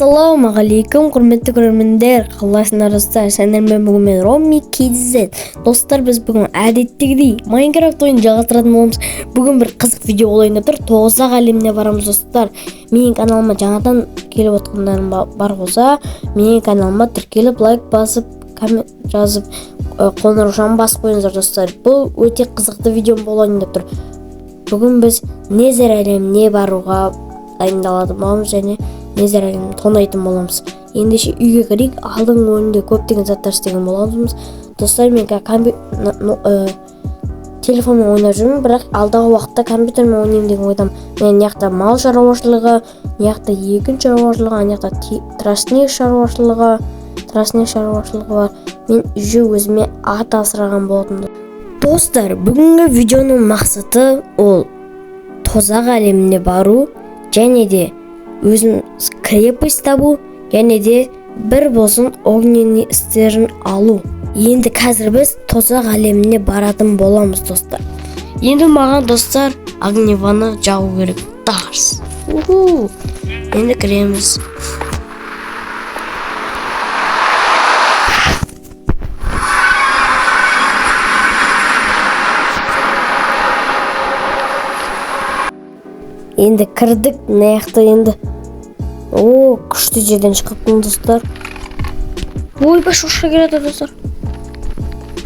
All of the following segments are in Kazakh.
Ассалаумағалейкум, құрметті көрермендер, қалайсыңдар достар? Сендермен бүгін мен Роми KZ. Достар, біз бүгін әдеттегідей Майнкрафт ойынын жалғастыратын боламыз. Бүгін бір қызық видео болайын деп тұр. Тозақ әлеміне барамыз достар. Менің каналыма жаңадан келіп отқандарым бар болса, менің каналыма тіркеліп, лайк басып, коммент жазып, қоңыраушаны басып қойыңыздар достар. Бұл өте қызықты видео болайын деп тұр. Бүгін біз Незер әлеміне баруға дайындалатын боламыз және Незер әлемін тонайтын боламыз. Ендеше үйге кірейік, алдыңғы ойында көптеген заттар істеген боламыз. Достар, мен телефонмен ойнап жүрмін, бірақ алдағы уақытта компьютермен ойнаймын деген ойдамын. Мен яқта мал шаруашылығы, яқта егін шаруашылығы, яқта тростник шаруашылығы бар. Мен үйде өзіме ат асыраған болатынмын. Достар, бүгінгі видеоның мақсаты ол тозақ әлеміне бару, және де өзіміз крепость табу, және де бір болсын огненный істерін алу. Енді қазір біз тозақ әлеміне баратын боламыз достар. Енді маған достар огневаны жағу керек. Дарс. Енді кіреміз. Енді кірдік, наяқты енді. Күшті жерден шығыптың достар. Ойбай, шошқа келеді достар.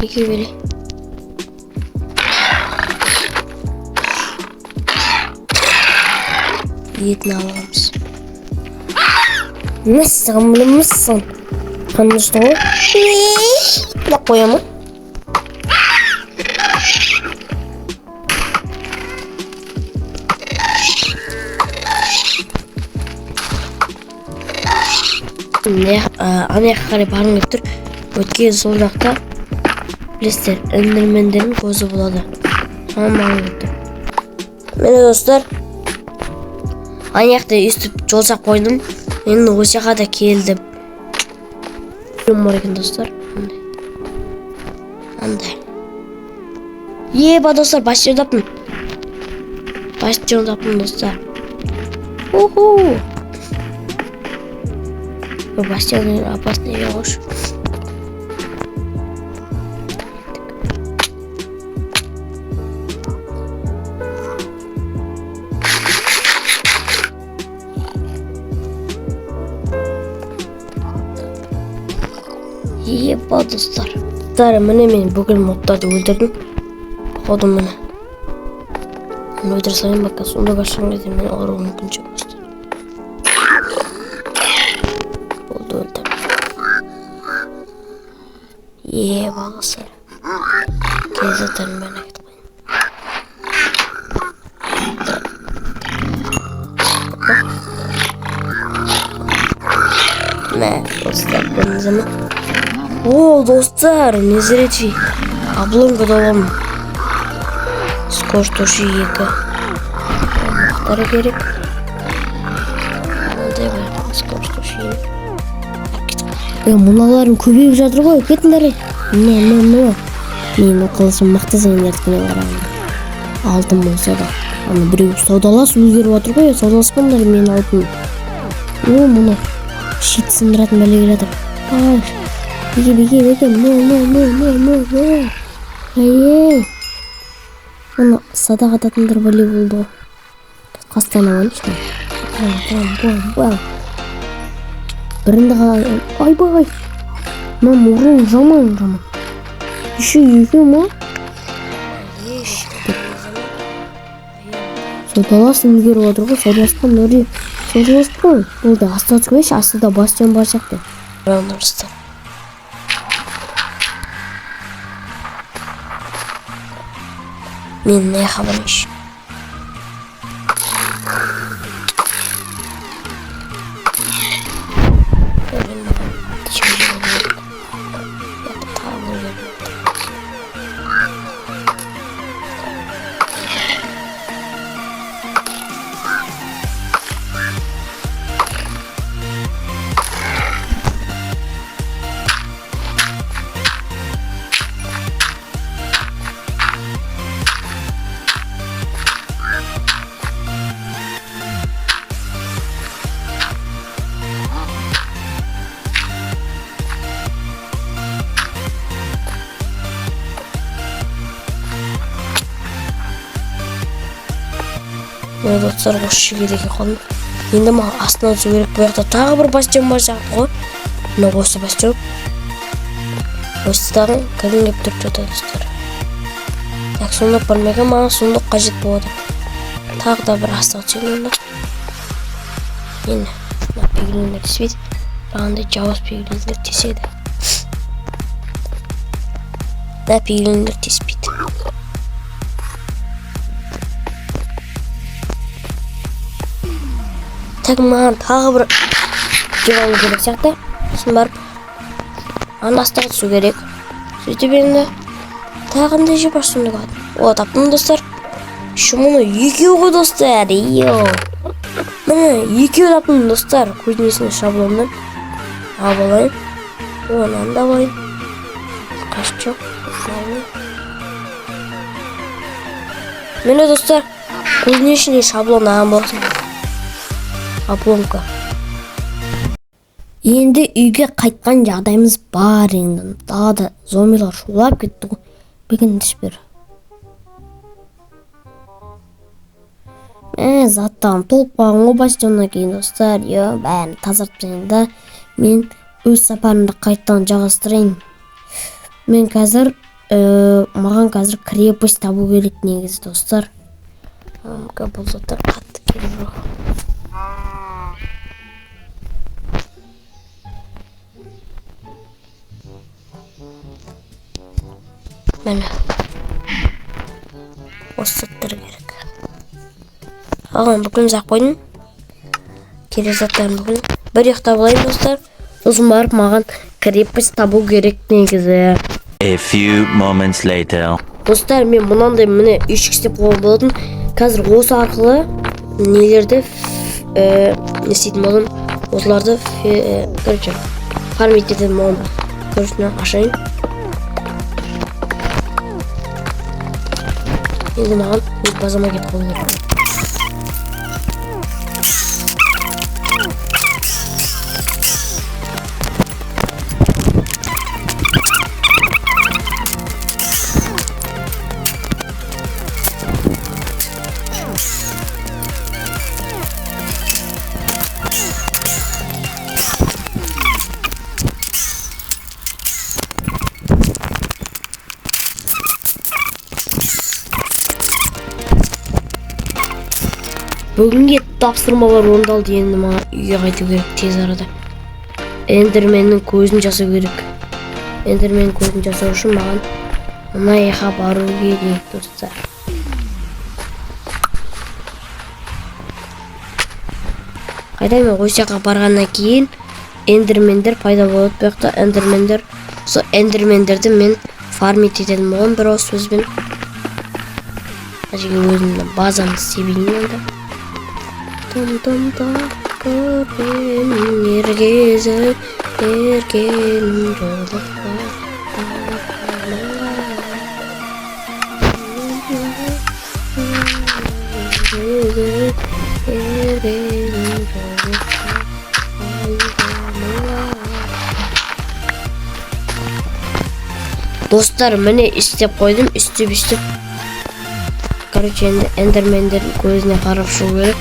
Неге бере? Етін аламыз. Мысың. Қанышты ғой? Құлақ қоямын. Ана қарай барың деп тұр. Өткен сол жақта білесіздер, эндермендердің көзі болады. Маған деп тұр. Мені достар, ана жақта өстіп жолсақ қойдым. Енді осы жаққа да келдім. Бар екен достар. Андай. Еба достар, бас жердаппын. Достар. Бастионный опасный елош. Еба достар. Міне мен бүкіл мобтарды өлтірдім. Қодым міне. Өлтір сайын баққа сонда қашқан кезде мен ұру мүмкін жоқ достар. Баласыр. Кезеттерін бәрін әкетіп қойын. Мә, достар, көріңіз ме? Достар, незіретші. Обломка доламын. Скош тоши екі. Мақтары керек. Алдай бәрін, скош тоши екі. Мұналарын көбейіп жатыр ғой, кетіңдер. Менің қылысым мықты зейіндердікіне қарағанда. Алтын болса да. Аны біреу саудалас өзгеріп отыр ғой, саудаласпаңдар мен алтын. Мұны шит сындыратын бәле келеді. Беге. Оны садақ ататындар бәле болды. Қастан алайыншы. Бірінді қалай, айбай. Мен ұру жаман. Еще екі ма? Саудаласын үлгеріп отыр ғой, саудаласпан өре. Саудаласпан. Болды, аста түкмеші, астыда бастион бар сияқты. Раундырысты. Мен не хабарыш? Mene dostlar осы жерге келген қалдым. Енді маған астынан түсу керек. Бұл жақта тағы бір бастион бар сияқты ғой. Мына осы бастион. Осыдан кәдімгілеп тұрып жатады достар. Так, сундук бар ма екен? Маған сундук қажет болады. Тағы да бір астыға түсемін онда. Енді мына пиглиндер тиспейді. Бағандай жауыз пиглиндер тиседі. Мына пиглиндер тиспейді. Так, маған тағы бір жауыз керек сияқты. Сосын барып анда астыға түсу керек. Сөйтіп енді тағы қандай жер бар сонда қалады. О, таптым достар. Мұны екеу ғой достар. Міне екеу таптым достар. Көзінесіне шаблондан алып алайын. Онан да алайын. Қашып жоқ. Міне достар, көзінесіне шаблон алған болсын. Обломка. Енді үйге қайтқан жағдайымыз бар енді. Дағада зомбилар шулап кетті ғой. Бігін түспер. Заттан толып қалған ғой бастионнан кейін достар. Бәрін тазартпайын да. Мен өз сапарымды қайттан жалғастырайын. Мен қазір маған қазір крепость табу керек негізі достар. Бұл заттар қатты керек жоқ. Міне осы заттар керек. Алған бүкіл зақ қойдым. Керек заттарын бүкіл бір ұйықтап алайын достар. Сосын барып маған крепость табу керек негізі. A few moments later. Достар, мен мұнандай міне үйшік істеп қойған болатын. Қазір осы арқылы нелерді не істейтін болдым. Осыларды фармить ететін болдым. Көрсіне ашайын. Енді маған өз базама кетіп қойып керек. Бүгінге тапсырмалар орындалды. Енді маған үйге қайту керек тез арада. Эндерменнің көзін жасау керек. Эндерменнің көзін жасау үшін маған мына жаққа бару керек достар. Қайтайын, осы жаққа барғаннан кейін эндермендер пайда болады. Бұл жақта эндермендер. Сол эндермендерді мен фармить ететін болған. Бір осы сөзбен өзімнің базамды істебейін енді. Том-том-та көрген ергезіп ерген жолыққа достар, міне істеп қойдым. Істеп короче, енді эндермендердің көзіне қарап шығу керек.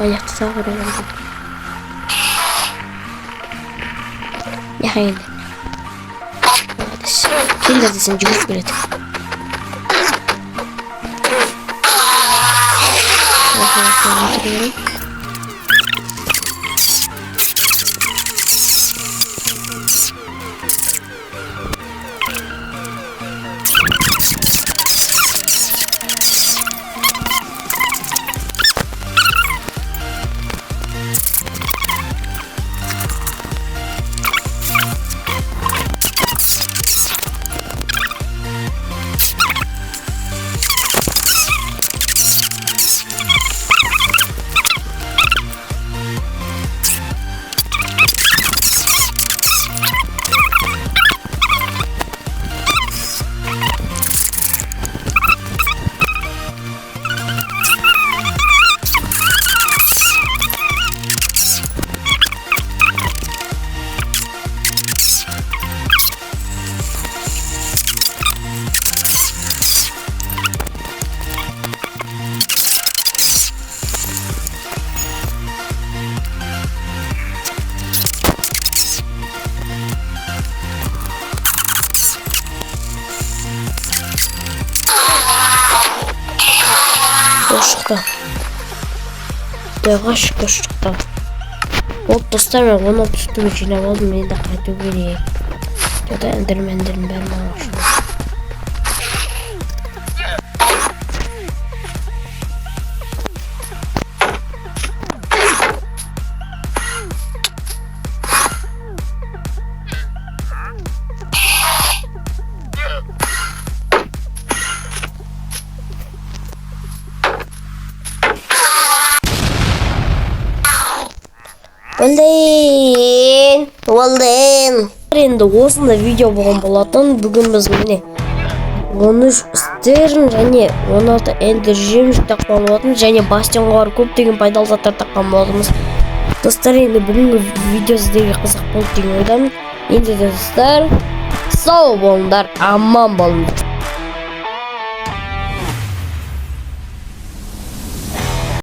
Manyak sağ oraya. Yakayın. Kim neredesin? Cübüş böyle. шықты. Құдайға шүкір шықты. Болды достар, мен 16 жинап алдым, енді қайту керек. Жода эндермендердің бәрі маған ұшты. Олден. Енді осында видео болған болатын. Бүгін біз міне 13 стерн және 16 эндер жемшік таққан болатын, және бастионға бар көптеген пайдалы заттар таққан болатынбыз. Достар, енді бүгінгі видео сіздерге қызық болды деген ойдамын. Енді достар, сау болыңдар, аман болыңдар.